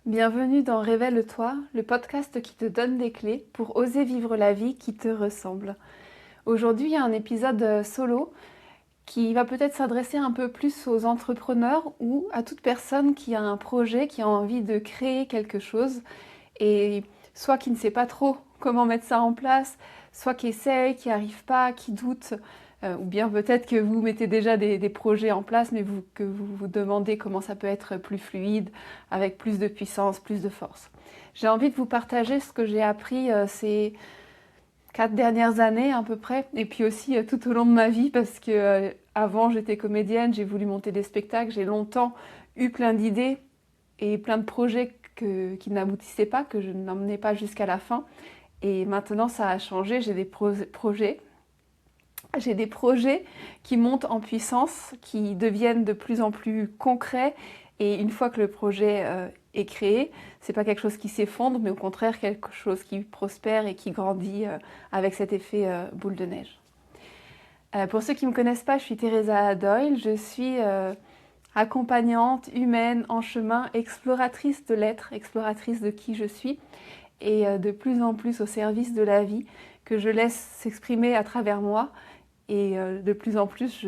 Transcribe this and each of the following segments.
Bienvenue dans Révèle-toi, le podcast qui te donne des clés pour oser vivre la vie qui te ressemble. Aujourd'hui, il y a un épisode solo qui va peut-être s'adresser un peu plus aux entrepreneurs ou à toute personne qui a un projet, qui a envie de créer quelque chose et soit qui ne sait pas trop comment mettre ça en place, soit qui essaye, qui n'y arrive pas, qui doute, ou bien peut-être que vous mettez déjà des projets en place, mais que vous vous demandez comment ça peut être plus fluide, avec plus de puissance, plus de force. J'ai envie de vous partager ce que j'ai appris ces 4 dernières années à peu près, et puis aussi tout au long de ma vie, parce que avant j'étais comédienne, j'ai voulu monter des spectacles, j'ai longtemps eu plein d'idées et plein de projets qui n'aboutissaient pas, que je n'emmenais pas jusqu'à la fin. Et maintenant ça a changé, j'ai des projets qui montent en puissance, qui deviennent de plus en plus concrets. Et une fois que le projet est créé, c'est pas quelque chose qui s'effondre, mais au contraire quelque chose qui prospère et qui grandit avec cet effet boule de neige. Pour ceux qui ne me connaissent pas, je suis Teresa Doyle, je suis accompagnante humaine en chemin, exploratrice de l'être, exploratrice de qui je suis, et de plus en plus au service de la vie que je laisse s'exprimer à travers moi. Et de plus en plus,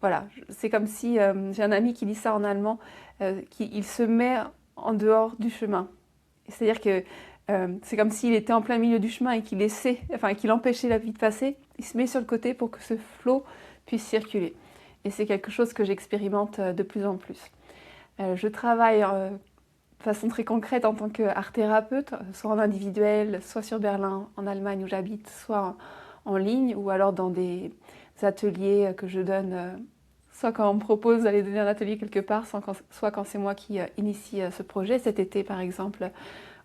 voilà, c'est comme si, j'ai un ami qui dit ça en allemand, il se met en dehors du chemin. C'est-à-dire que c'est comme s'il était en plein milieu du chemin et qu'il empêchait la vie de passer. Il se met sur le côté pour que ce flot puisse circuler. Et c'est quelque chose que j'expérimente de plus en plus. Je travaille de façon très concrète en tant qu'art thérapeute, soit en individuel, soit sur Berlin, en Allemagne où j'habite, soit en ligne, ou alors dans des ateliers que je donne, soit quand on me propose d'aller donner un atelier quelque part, soit quand c'est moi qui initie ce projet. Cet été, par exemple,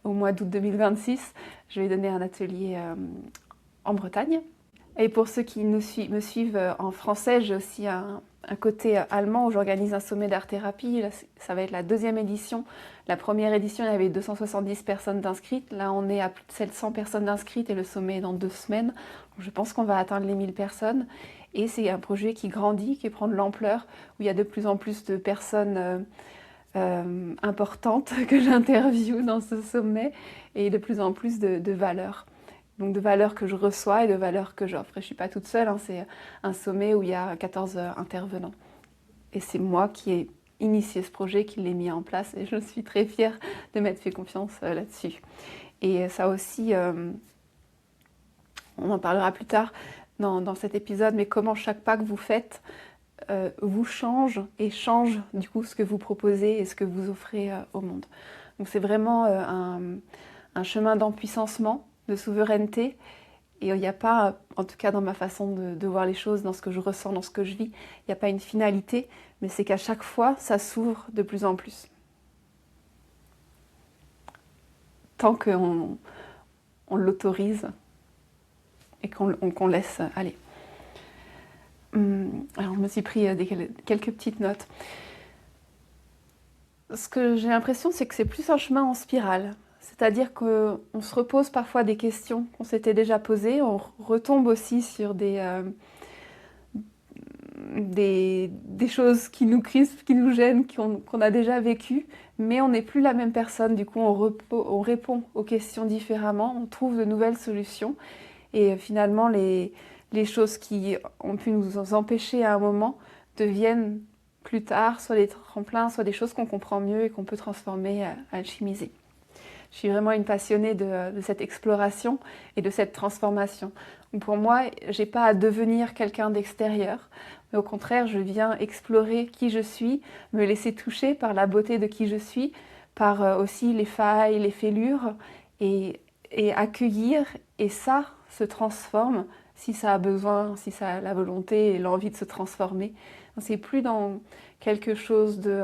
au mois d'août 2026, je vais donner un atelier en Bretagne. Et pour ceux qui me suivent en français, j'ai aussi un côté allemand où j'organise un sommet d'art-thérapie. Là, ça va être la deuxième édition. La première édition, il y avait 270 personnes d'inscrites. Là, on est à plus de 700 personnes d'inscrites et le sommet est dans 2 semaines. Donc, je pense qu'on va atteindre les 1000 personnes. Et c'est un projet qui grandit, qui prend de l'ampleur, où il y a de plus en plus de personnes importantes que j'interviewe dans ce sommet et de plus en plus de valeurs. Donc de valeurs que je reçois et de valeurs que j'offre. Et je ne suis pas toute seule, hein, c'est un sommet où il y a 14 intervenants. Et c'est moi qui ai initié ce projet, qui l'ai mis en place, et je suis très fière de m'être fait confiance là-dessus. Et ça aussi, on en parlera plus tard dans cet épisode, mais comment chaque pas que vous faites vous change et change du coup ce que vous proposez et ce que vous offrez au monde. Donc c'est vraiment un chemin d'empuissancement, de souveraineté. Et il n'y a pas, en tout cas dans ma façon de voir les choses, dans ce que je ressens, dans ce que je vis, il n'y a pas une finalité, mais c'est qu'à chaque fois, ça s'ouvre de plus en plus. Tant qu'on l'autorise et qu'on laisse aller. Alors, je me suis pris quelques petites notes. Ce que j'ai l'impression, c'est que c'est plus un chemin en spirale. C'est-à-dire qu'on se repose parfois des questions qu'on s'était déjà posées, on retombe aussi sur des choses qui nous crispent, qui nous gênent, qu'on a déjà vécues, mais on n'est plus la même personne. Du coup, on répond aux questions différemment, on trouve de nouvelles solutions. Et finalement, les choses qui ont pu nous empêcher à un moment deviennent plus tard soit des tremplins, soit des choses qu'on comprend mieux et qu'on peut transformer, alchimiser. Je suis vraiment une passionnée de cette exploration et de cette transformation. Donc pour moi, je n'ai pas à devenir quelqu'un d'extérieur, mais au contraire, je viens explorer qui je suis, me laisser toucher par la beauté de qui je suis, par aussi les failles, les fêlures, et accueillir, et ça se transforme si ça a besoin, si ça a la volonté et l'envie de se transformer. C'est plus dans quelque chose de,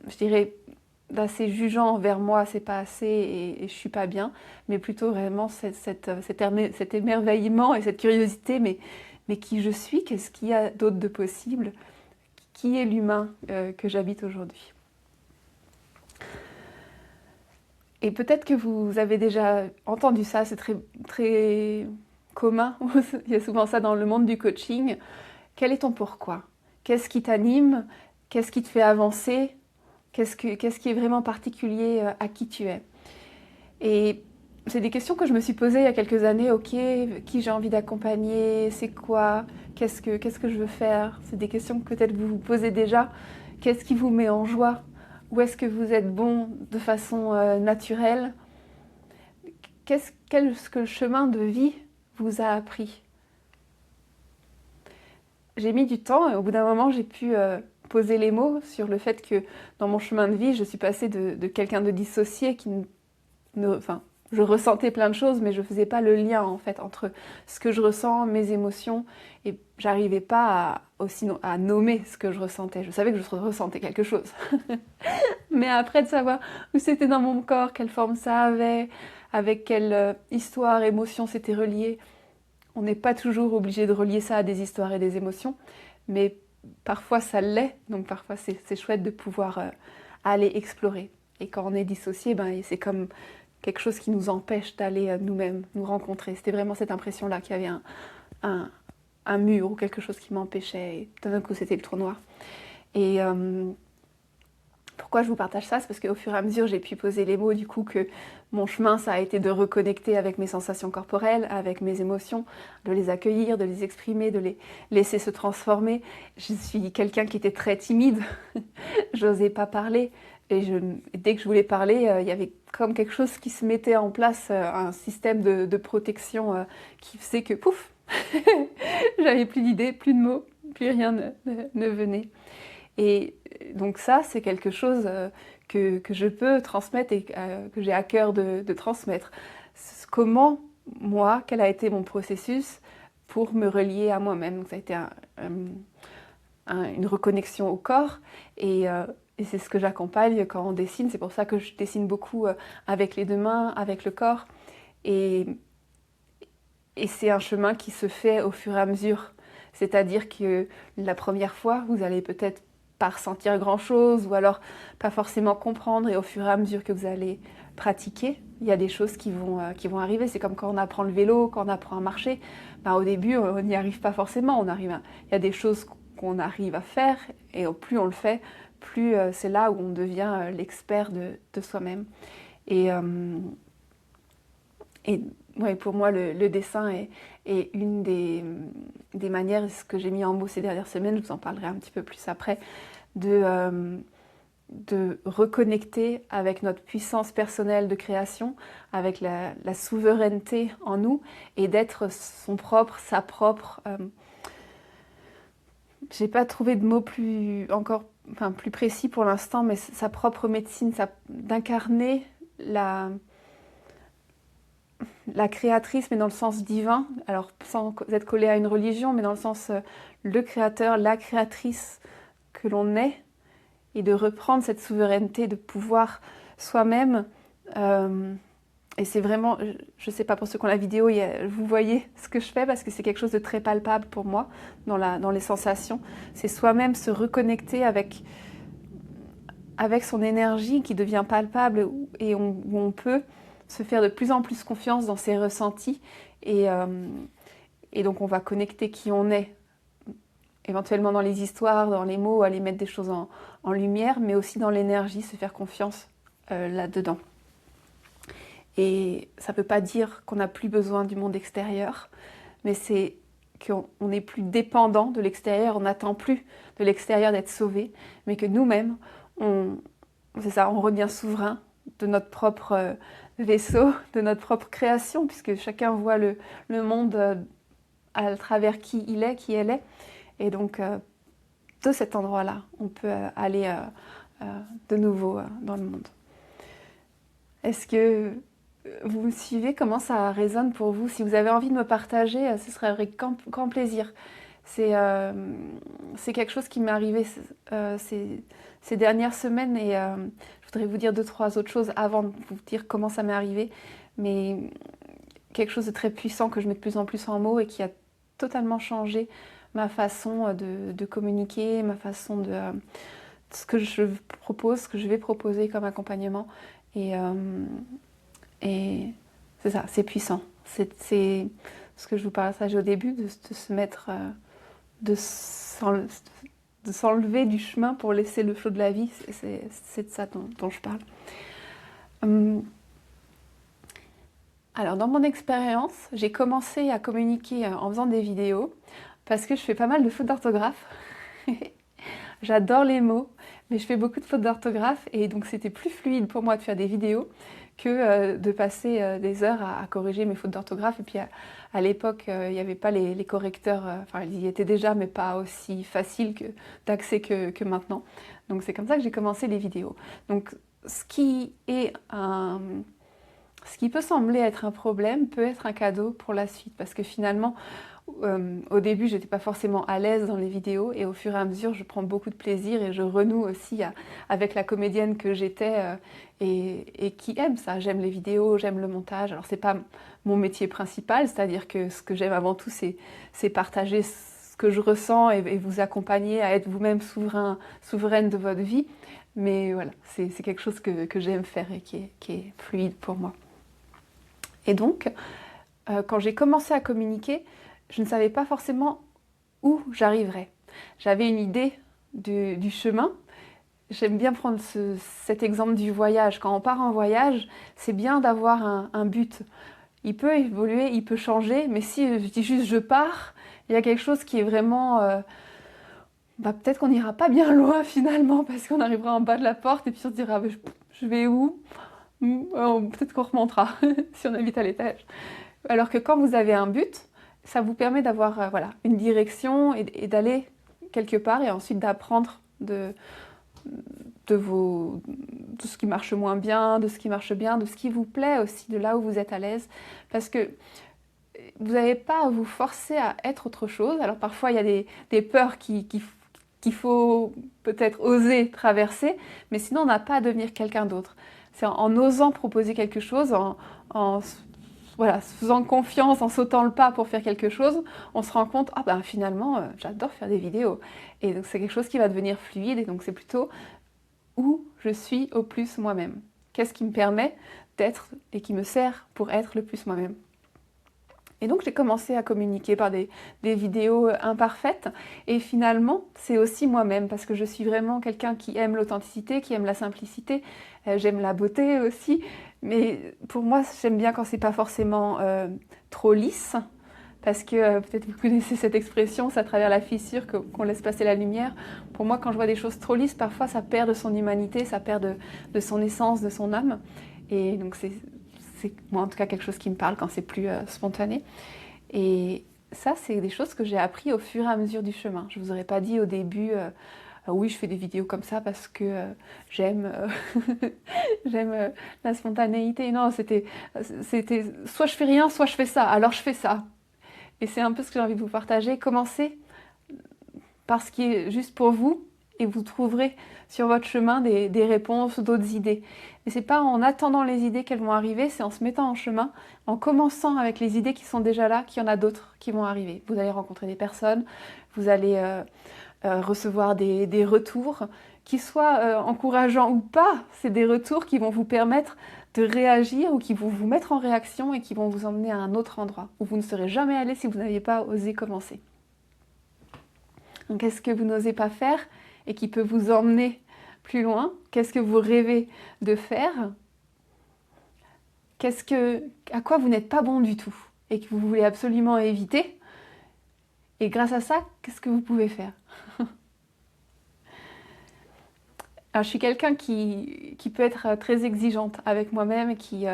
je dirais, d'assez jugeant envers moi, c'est pas assez et je suis pas bien, mais plutôt vraiment cet émerveillement et cette curiosité, mais qui je suis, qu'est-ce qu'il y a d'autre de possible, qui est l'humain que j'habite aujourd'hui. Et peut-être que vous avez déjà entendu ça, c'est très, très commun, il y a souvent ça dans le monde du coaching. Quel est ton pourquoi? Qu'est-ce qui t'anime? Qu'est-ce qui te fait avancer? Qu'est-ce qui est vraiment particulier à qui tu es? Et c'est des questions que je me suis posées il y a quelques années. Ok, qui j'ai envie d'accompagner? C'est quoi? Qu'est-ce que je veux faire? C'est des questions que peut-être vous vous posez déjà. Qu'est-ce qui vous met en joie? Où est-ce que vous êtes bon de façon naturelle? Qu'est-ce que le chemin de vie vous a appris? J'ai mis du temps et au bout d'un moment, j'ai pu poser les mots sur le fait que dans mon chemin de vie, je suis passée de quelqu'un de dissocié enfin, je ressentais plein de choses, mais je faisais pas le lien en fait entre ce que je ressens, mes émotions, et j'arrivais pas à nommer ce que je ressentais. Je savais que je ressentais quelque chose, mais après de savoir où c'était dans mon corps, quelle forme ça avait, avec quelle histoire, émotion c'était relié. On n'est pas toujours obligé de relier ça à des histoires et des émotions, mais parfois ça l'est, donc parfois c'est chouette de pouvoir aller explorer. Et quand on est dissocié, ben, c'est comme quelque chose qui nous empêche d'aller nous-mêmes nous rencontrer. C'était vraiment cette impression-là qu'il y avait un, un mur ou quelque chose qui m'empêchait, et d'un coup c'était le trou noir. Et pourquoi je vous partage ça? C'est parce qu'au fur et à mesure, j'ai pu poser les mots, du coup, que mon chemin, ça a été de reconnecter avec mes sensations corporelles, avec mes émotions, de les accueillir, de les exprimer, de les laisser se transformer. Je suis quelqu'un qui était très timide, j'osais pas parler. Et dès que je voulais parler, il y avait comme quelque chose qui se mettait en place, un système de protection qui faisait que, pouf, j'avais plus d'idées, plus de mots, plus rien ne venait. Et donc ça, c'est quelque chose que je peux transmettre et que j'ai à cœur de transmettre. Comment, moi, quel a été mon processus pour me relier à moi-même. Donc ça a été une reconnexion au corps et c'est ce que j'accompagne quand on dessine. C'est pour ça que je dessine beaucoup avec les deux mains, avec le corps. Et, et c'est un chemin qui se fait au fur et à mesure. C'est-à-dire que la première fois, vous allez peut-être pas ressentir grand-chose ou alors pas forcément comprendre et au fur et à mesure que vous allez pratiquer, il y a des choses qui vont arriver. C'est comme quand on apprend le vélo, quand on apprend à marcher. Ben, au début, on n'y arrive pas forcément. Il y a des choses qu'on arrive à faire et plus on le fait, plus c'est là où on devient l'expert de soi-même. Et, et ouais, pour moi, le dessin est une des manières, ce que j'ai mis en mots ces dernières semaines, je vous en parlerai un petit peu plus après, de reconnecter avec notre puissance personnelle de création, avec la souveraineté en nous et d'être sa propre... j'ai pas trouvé de mots plus précis pour l'instant, mais sa propre médecine, d'incarner la créatrice, mais dans le sens divin, alors sans être collé à une religion, mais dans le sens le créateur, la créatrice que l'on est, et de reprendre cette souveraineté de pouvoir soi-même. Et c'est vraiment, je ne sais pas pour ceux qui ont la vidéo, vous voyez ce que je fais parce que c'est quelque chose de très palpable pour moi dans les sensations. C'est soi-même se reconnecter avec son énergie qui devient palpable et où on peut se faire de plus en plus confiance dans ses ressentis et donc on va connecter qui on est, éventuellement dans les histoires, dans les mots, aller mettre des choses en lumière, mais aussi dans l'énergie, se faire confiance là-dedans. Et ça ne veut pas dire qu'on n'a plus besoin du monde extérieur, mais c'est qu'on n'est plus dépendant de l'extérieur, on n'attend plus de l'extérieur d'être sauvé, mais que nous-mêmes, on redevient souverain de notre propre vaisseau, de notre propre création, puisque chacun voit le monde à travers qui il est, qui elle est. Et donc, de cet endroit-là, on peut aller de nouveau dans le monde. Est-ce que vous me suivez? Comment ça résonne pour vous? Si vous avez envie de me partager, ce serait avec grand plaisir. C'est quelque chose qui m'est arrivé ces dernières semaines et je voudrais vous dire 2-3 autres choses avant de vous dire comment ça m'est arrivé. Mais quelque chose de très puissant que je mets de plus en plus en mots et qui a totalement changé ma façon de communiquer, ma façon ce que je propose, ce que je vais proposer comme accompagnement. Et c'est ça, c'est puissant. C'est ce que je vous partageais au début, de se mettre, de s'enlever du chemin pour laisser le flot de la vie. C'est de ça dont je parle. Alors, dans mon expérience, j'ai commencé à communiquer en faisant des vidéos parce que je fais pas mal de fautes d'orthographe. J'adore les mots, mais je fais beaucoup de fautes d'orthographe et donc c'était plus fluide pour moi de faire des vidéos que de passer des heures à corriger mes fautes d'orthographe. Et puis à l'époque, il n'y avait pas les correcteurs, enfin ils y étaient déjà, mais pas aussi facile d'accès que maintenant. Donc c'est comme ça que j'ai commencé les vidéos. Donc ce qui peut sembler être un problème peut être un cadeau pour la suite, parce que finalement, au début, j'étais pas forcément à l'aise dans les vidéos, et au fur et à mesure, je prends beaucoup de plaisir et je renoue aussi avec la comédienne que j'étais et qui aime ça. J'aime les vidéos, j'aime le montage. Alors c'est pas mon métier principal, c'est-à-dire que ce que j'aime avant tout, c'est partager ce que je ressens et vous accompagner à être vous-même souveraine de votre vie. Mais voilà, c'est quelque chose que j'aime faire et qui est fluide pour moi. Et donc, quand j'ai commencé à communiquer, je ne savais pas forcément où j'arriverais. J'avais une idée du chemin. J'aime bien prendre cet exemple du voyage. Quand on part en voyage, c'est bien d'avoir un but. Il peut évoluer, il peut changer, mais si je dis juste je pars, il y a quelque chose qui est vraiment... peut-être qu'on n'ira pas bien loin finalement, parce qu'on arrivera en bas de la porte et puis on se dira je vais où? Peut-être qu'on remontera si on habite à l'étage. Alors que quand vous avez un but, ça vous permet d'avoir voilà, une direction et d'aller quelque part et ensuite d'apprendre de ce qui marche moins bien, de ce qui marche bien, de ce qui vous plaît aussi, de là où vous êtes à l'aise. Parce que vous n'avez pas à vous forcer à être autre chose. Alors parfois il y a des peurs qu'il faut peut-être oser traverser, mais sinon on n'a pas à devenir quelqu'un d'autre. C'est en osant proposer quelque chose, voilà, se faisant confiance, en sautant le pas pour faire quelque chose, on se rend compte, finalement, j'adore faire des vidéos. Et donc c'est quelque chose qui va devenir fluide, et donc c'est plutôt où je suis au plus moi-même. Qu'est-ce qui me permet d'être et qui me sert pour être le plus moi-même. Et donc j'ai commencé à communiquer par des vidéos imparfaites, et finalement c'est aussi moi-même, parce que je suis vraiment quelqu'un qui aime l'authenticité, qui aime la simplicité, j'aime la beauté aussi, mais pour moi j'aime bien quand c'est pas forcément trop lisse, parce que peut-être vous connaissez cette expression, c'est à travers la fissure qu'on laisse passer la lumière. Pour moi, quand je vois des choses trop lisses, parfois ça perd de son humanité, ça perd de son essence, de son âme, et donc c'est moi en tout cas quelque chose qui me parle quand c'est plus spontané. Et ça, c'est des choses que j'ai appris au fur et à mesure du chemin. Je ne vous aurais pas dit au début, oui, je fais des vidéos comme ça parce que j'aime j'aime la spontanéité. Non, c'était soit je fais rien, soit je fais ça. Alors je fais ça. Et c'est un peu ce que j'ai envie de vous partager. Commencez par ce qui est juste pour vous, et vous trouverez sur votre chemin des réponses, d'autres idées. Mais c'est pas en attendant les idées qu'elles vont arriver, c'est en se mettant en chemin, en commençant avec les idées qui sont déjà là, qu'il y en a d'autres qui vont arriver. Vous allez rencontrer des personnes, vous allez recevoir des retours, qui soient encourageants ou pas. C'est des retours qui vont vous permettre de réagir ou qui vont vous mettre en réaction et qui vont vous emmener à un autre endroit où vous ne serez jamais allé si vous n'aviez pas osé commencer. Donc qu'est-ce que vous n'osez pas faire et qui peut vous emmener plus loin? Qu'est-ce que vous rêvez de faire? À quoi vous n'êtes pas bon du tout et que vous voulez absolument éviter? Et grâce à ça, qu'est-ce que vous pouvez faire? Alors, je suis quelqu'un qui peut être très exigeante avec moi-même et qui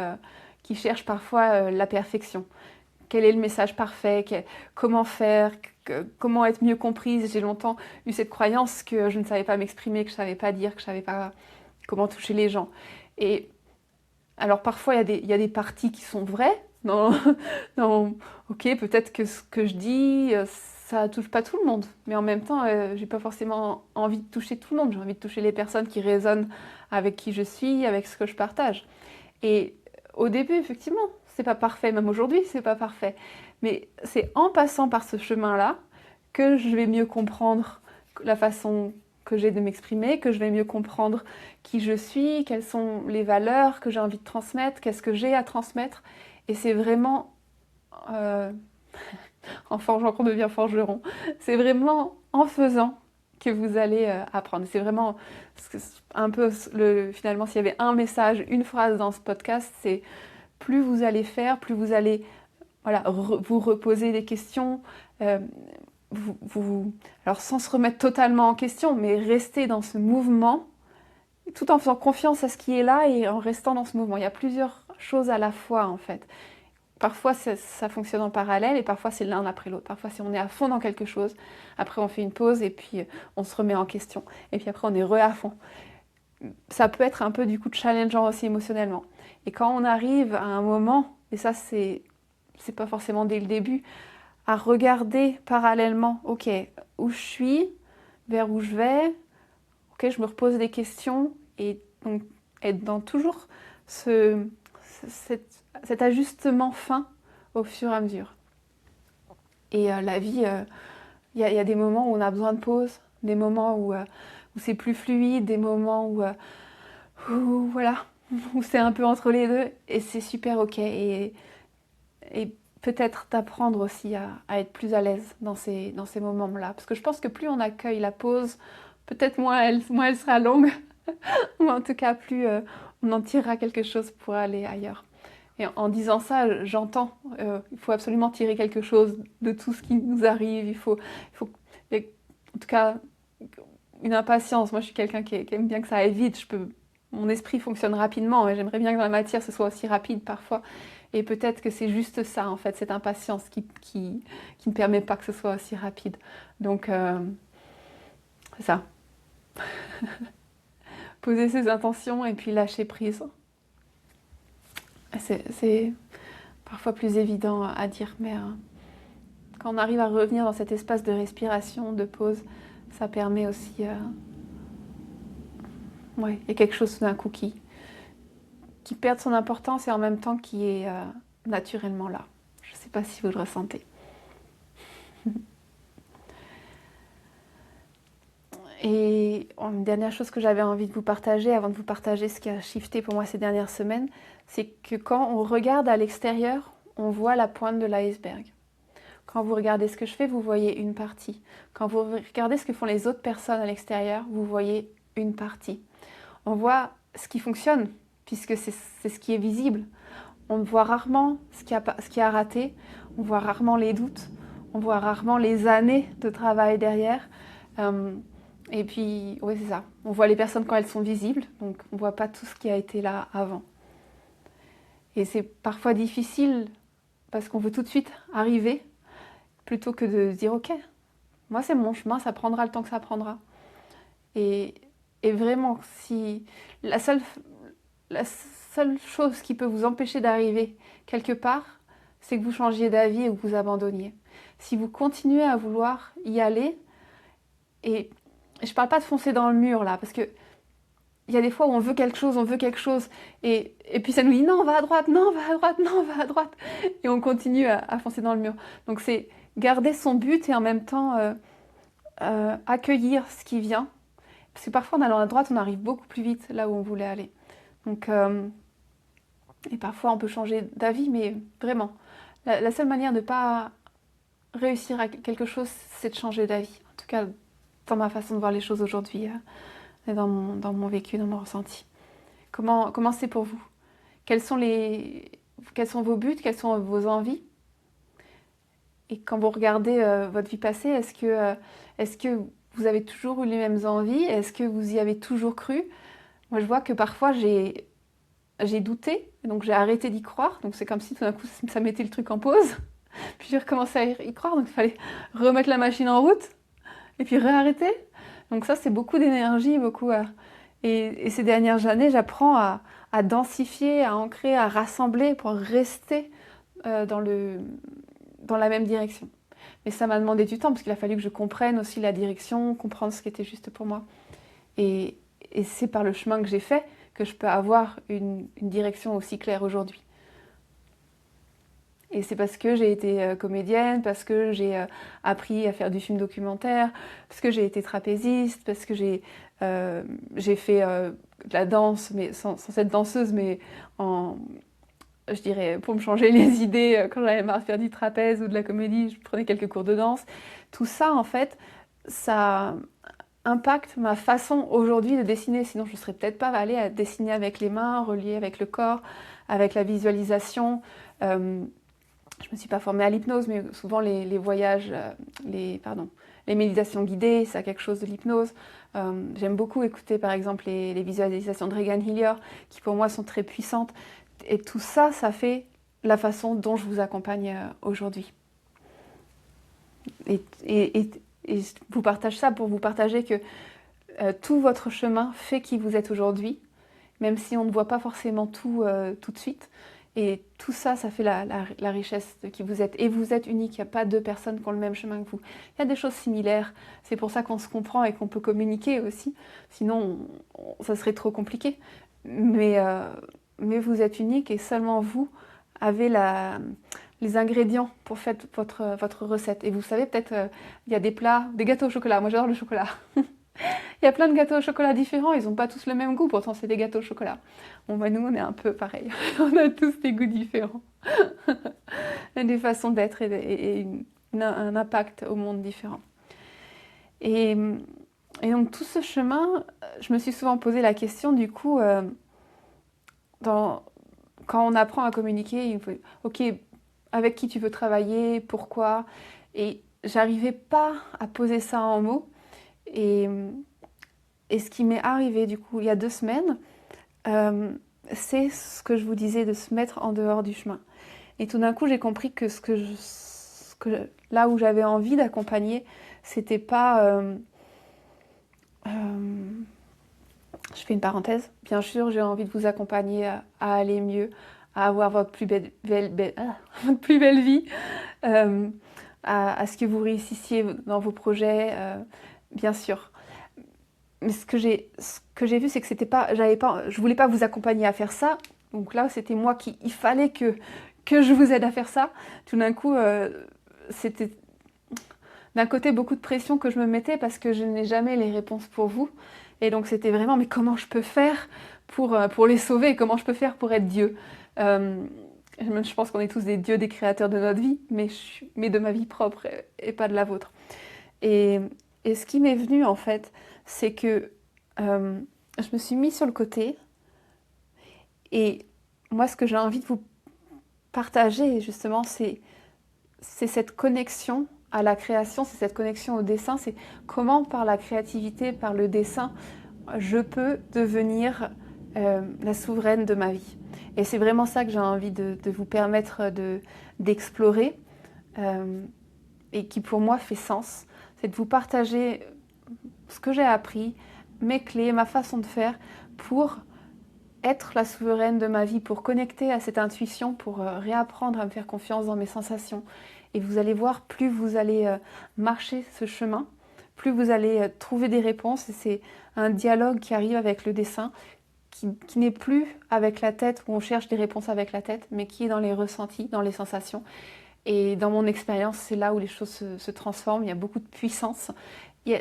cherche parfois la perfection. Quel est le message parfait? Comment faire? Comment être mieux comprise? J'ai longtemps eu cette croyance que je ne savais pas m'exprimer, que je ne savais pas dire, que je ne savais pas comment toucher les gens. Et alors parfois il y a des parties qui sont vraies. Ok, peut-être que ce que je dis, ça touche pas tout le monde. Mais en même temps, j'ai pas forcément envie de toucher tout le monde. J'ai envie de toucher les personnes qui résonnent avec qui je suis, avec ce que je partage. Et au début, effectivement, c'est pas parfait. Même aujourd'hui, c'est pas parfait. Mais c'est en passant par ce chemin-là que je vais mieux comprendre la façon que j'ai de m'exprimer, que je vais mieux comprendre qui je suis, quelles sont les valeurs que j'ai envie de transmettre, qu'est-ce que j'ai à transmettre. Et c'est vraiment, en forgeant qu'on devient forgeron, c'est vraiment en faisant que vous allez apprendre. C'est vraiment un peu finalement, s'il y avait un message, une phrase dans ce podcast, c'est plus vous allez faire, plus vous allez vous reposer des questions, alors sans se remettre totalement en question, mais rester dans ce mouvement, tout en faisant confiance à ce qui est là et en restant dans ce mouvement. Il y a plusieurs choses à la fois en fait. Parfois ça fonctionne en parallèle et parfois c'est l'un après l'autre. Parfois on est à fond dans quelque chose, après on fait une pause et puis on se remet en question. Et puis après on est à fond. Ça peut être un peu du coup challengeant aussi émotionnellement. Et quand on arrive à un moment, et ça c'est pas forcément dès le début, à regarder parallèlement, ok, où je suis, vers où je vais, ok, je me repose des questions et donc être dans toujours cet ajustement fin au fur et à mesure. Et la vie, y a des moments où on a besoin de pause, des moments où c'est plus fluide, des moments où voilà, où c'est un peu entre les deux et c'est super ok. Et peut-être d'apprendre aussi à être plus à l'aise dans ces moments-là. Parce que je pense que plus on accueille la pause, peut-être moins elle sera longue, ou en tout cas plus on en tirera quelque chose pour aller ailleurs. Et en disant ça, j'entends, il faut absolument tirer quelque chose de tout ce qui nous arrive, il faut en tout cas, une impatience. Moi, je suis quelqu'un qui aime bien que ça aille vite. Mon esprit fonctionne rapidement et j'aimerais bien que dans la matière, ce soit aussi rapide parfois. Et peut-être que c'est juste ça, en fait, cette impatience qui ne permet pas que ce soit aussi rapide. Donc, c'est ça. Poser ses intentions et puis lâcher prise. C'est parfois plus évident à dire, mais quand on arrive à revenir dans cet espace de respiration, de pause, ça permet aussi... ouais, il y a quelque chose d'un coup qui perd son importance et en même temps qui est naturellement là. Je ne sais pas si vous le ressentez. Et une dernière chose que j'avais envie de vous partager, avant de vous partager ce qui a shifté pour moi ces dernières semaines, c'est que quand on regarde à l'extérieur, on voit la pointe de l'iceberg. Quand vous regardez ce que je fais, vous voyez une partie. Quand vous regardez ce que font les autres personnes à l'extérieur, vous voyez une partie. On voit ce qui fonctionne, puisque c'est ce qui est visible. On voit rarement ce qui a raté, on voit rarement les doutes, on voit rarement les années de travail derrière. Et puis, oui, c'est ça. On voit les personnes quand elles sont visibles, donc on ne voit pas tout ce qui a été là avant. Et c'est parfois difficile parce qu'on veut tout de suite arriver, plutôt que de se dire, ok, moi c'est mon chemin, ça prendra le temps que ça prendra. Et vraiment, si la seule chose qui peut vous empêcher d'arriver quelque part, c'est que vous changiez d'avis ou que vous abandonniez. Si vous continuez à vouloir y aller, et je parle pas de foncer dans le mur là, parce que il y a des fois où on veut quelque chose, et puis ça nous dit non, va à droite, non, va à droite, non, va à droite, et on continue à foncer dans le mur. Donc c'est garder son but et en même temps accueillir ce qui vient, parce que parfois en allant à droite, on arrive beaucoup plus vite là où on voulait aller. Donc, et parfois on peut changer d'avis, mais vraiment, la seule manière de ne pas réussir à quelque chose, c'est de changer d'avis. En tout cas, dans ma façon de voir les choses aujourd'hui, et dans mon vécu, dans mon ressenti. Comment c'est pour vous? Quels sont vos buts? Quelles sont vos envies? Et quand vous regardez votre vie passée, est-ce que vous avez toujours eu les mêmes envies? Est-ce que vous y avez toujours cru? Moi, je vois que parfois, j'ai douté, donc j'ai arrêté d'y croire. Donc c'est comme si tout d'un coup, ça mettait le truc en pause. Puis j'ai recommencé à y croire, donc il fallait remettre la machine en route et puis réarrêter. Donc ça, c'est beaucoup d'énergie, beaucoup. Et ces dernières années, j'apprends à densifier, à ancrer, à rassembler pour rester dans la même direction. Mais ça m'a demandé du temps parce qu'il a fallu que je comprenne aussi la direction, comprendre ce qui était juste pour moi. Et c'est par le chemin que j'ai fait que je peux avoir une direction aussi claire aujourd'hui. Et c'est parce que j'ai été comédienne, parce que j'ai appris à faire du film documentaire, parce que j'ai été trapéziste, parce que j'ai fait de la danse, mais sans être danseuse, mais je dirais, pour me changer les idées, quand j'avais marre de faire du trapèze ou de la comédie, je prenais quelques cours de danse. Tout ça, en fait, ça impacte ma façon aujourd'hui de dessiner. Sinon, je ne serais peut-être pas allée à dessiner avec les mains, relier avec le corps, avec la visualisation. Je ne me suis pas formée à l'hypnose, mais souvent les voyages, les méditations guidées, ça a quelque chose de l'hypnose. J'aime beaucoup écouter par exemple les visualisations de Regan Hillier, qui pour moi sont très puissantes. Et tout ça, ça fait la façon dont je vous accompagne aujourd'hui. Et je vous partage ça pour vous partager que tout votre chemin fait qui vous êtes aujourd'hui, même si on ne voit pas forcément tout tout de suite. Et tout ça, ça fait la richesse de qui vous êtes. Et vous êtes unique, il n'y a pas deux personnes qui ont le même chemin que vous. Il y a des choses similaires, c'est pour ça qu'on se comprend et qu'on peut communiquer aussi. Sinon, ça serait trop compliqué. Mais vous êtes unique et seulement vous avez les ingrédients pour faire votre recette. Et vous savez, peut-être, il y a des plats, des gâteaux au chocolat. Moi, j'adore le chocolat. Il y a plein de gâteaux au chocolat différents, ils n'ont pas tous le même goût, pourtant c'est des gâteaux au chocolat. Bon bah nous on est un peu pareil, on a tous des goûts différents, des façons d'être et un impact au monde différent. Et, et donc tout ce chemin, je me suis souvent posé la question du coup, quand on apprend à communiquer, il faut, ok, avec qui tu veux travailler, pourquoi, et j'arrivais pas à poser ça en mots. Et ce qui m'est arrivé du coup il y a 2 semaines, c'est ce que je vous disais de se mettre en dehors du chemin. Et tout d'un coup j'ai compris que, là où j'avais envie d'accompagner, c'était pas... je fais une parenthèse, bien sûr j'ai envie de vous accompagner à aller mieux, à avoir votre plus votre plus belle vie, à ce que vous réussissiez dans vos projets, bien sûr. Mais ce que j'ai vu, c'est que c'était pas, je voulais pas vous accompagner à faire ça. Donc là, c'était moi il fallait que je vous aide à faire ça. Tout d'un coup, c'était d'un côté beaucoup de pression que je me mettais parce que je n'ai jamais les réponses pour vous. Et donc c'était vraiment, mais comment je peux faire pour les sauver? Comment je peux faire pour être Dieu? Je pense qu'on est tous des dieux, des créateurs de notre vie, mais de ma vie propre et pas de la vôtre. Et, et ce qui m'est venu en fait, c'est que je me suis mis sur le côté et moi ce que j'ai envie de vous partager justement c'est cette connexion à la création, c'est cette connexion au dessin, c'est comment par la créativité, par le dessin, je peux devenir la souveraine de ma vie. Et c'est vraiment ça que j'ai envie de vous permettre d'explorer et qui pour moi fait sens, c'est de vous partager ce que j'ai appris, mes clés, ma façon de faire pour être la souveraine de ma vie, pour connecter à cette intuition, pour réapprendre à me faire confiance dans mes sensations. Et vous allez voir, plus vous allez marcher ce chemin, plus vous allez trouver des réponses. Et c'est un dialogue qui arrive avec le dessin, qui n'est plus avec la tête, où on cherche des réponses avec la tête, mais qui est dans les ressentis, dans les sensations. Et dans mon expérience, c'est là où les choses se transforment. Il y a beaucoup de puissance.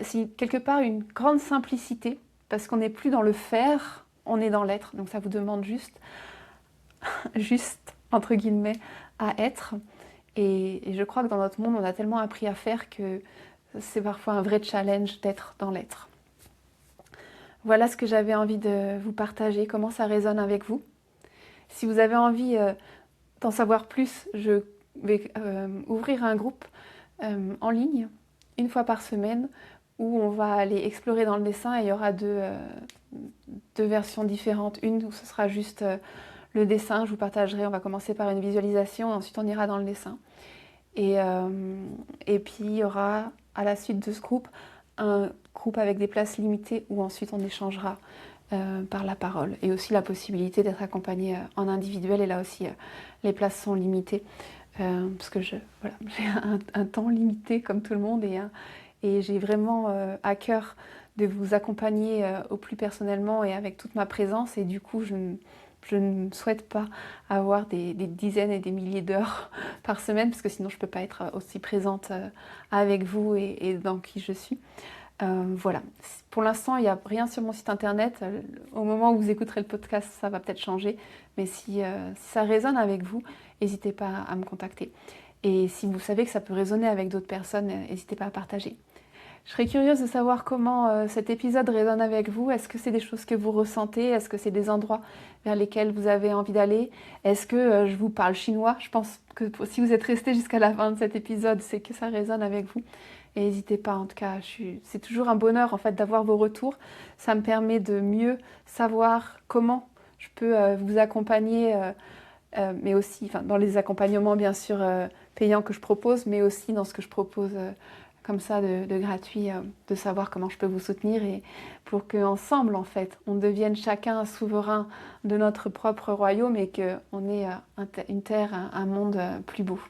C'est quelque part une grande simplicité, parce qu'on n'est plus dans le faire, on est dans l'être. Donc ça vous demande juste, entre guillemets, à être. Et je crois que dans notre monde, on a tellement appris à faire que c'est parfois un vrai challenge d'être dans l'être. Voilà ce que j'avais envie de vous partager, comment ça résonne avec vous. Si vous avez envie d'en savoir plus, je vais ouvrir un groupe en ligne, une fois par semaine, où on va aller explorer dans le dessin et il y aura deux versions différentes. Une où ce sera juste le dessin, je vous partagerai, on va commencer par une visualisation, ensuite on ira dans le dessin. Et puis il y aura à la suite de ce groupe, un groupe avec des places limitées où ensuite on échangera par la parole. Et aussi la possibilité d'être accompagné en individuel, et là aussi les places sont limitées. Parce que j'ai un temps limité comme tout le monde et j'ai vraiment à cœur de vous accompagner au plus personnellement et avec toute ma présence, et du coup je ne souhaite pas avoir des dizaines et des milliers d'heures par semaine, parce que sinon je ne peux pas être aussi présente avec vous et dans qui je suis. Voilà. Pour l'instant, il n'y a rien sur mon site internet. Au moment où vous écouterez le podcast, ça va peut-être changer. Mais si ça résonne avec vous, n'hésitez pas à me contacter. Et si vous savez que ça peut résonner avec d'autres personnes, n'hésitez pas à partager. Je serais curieuse de savoir comment cet épisode résonne avec vous. Est-ce que c'est des choses que vous ressentez? Est-ce que c'est des endroits vers lesquels vous avez envie d'aller? Est-ce que je vous parle chinois? Je pense que si vous êtes resté jusqu'à la fin de cet épisode, c'est que ça résonne avec vous. Et n'hésitez pas, en tout cas, c'est toujours un bonheur en fait d'avoir vos retours. Ça me permet de mieux savoir comment je peux vous accompagner, mais aussi enfin, dans les accompagnements bien sûr payants que je propose, mais aussi dans ce que je propose comme ça de gratuit, de savoir comment je peux vous soutenir et pour qu'ensemble, en fait, on devienne chacun souverain de notre propre royaume et qu'on ait une terre, un monde plus beau.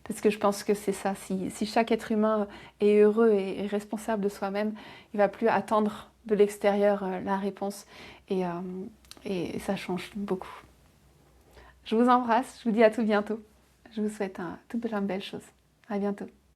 Parce que je pense que c'est ça, si chaque être humain est heureux et responsable de soi-même, il ne va plus attendre de l'extérieur la réponse et, et ça change beaucoup. Je vous embrasse, je vous dis à tout bientôt. Je vous souhaite tout plein de belles choses. À bientôt.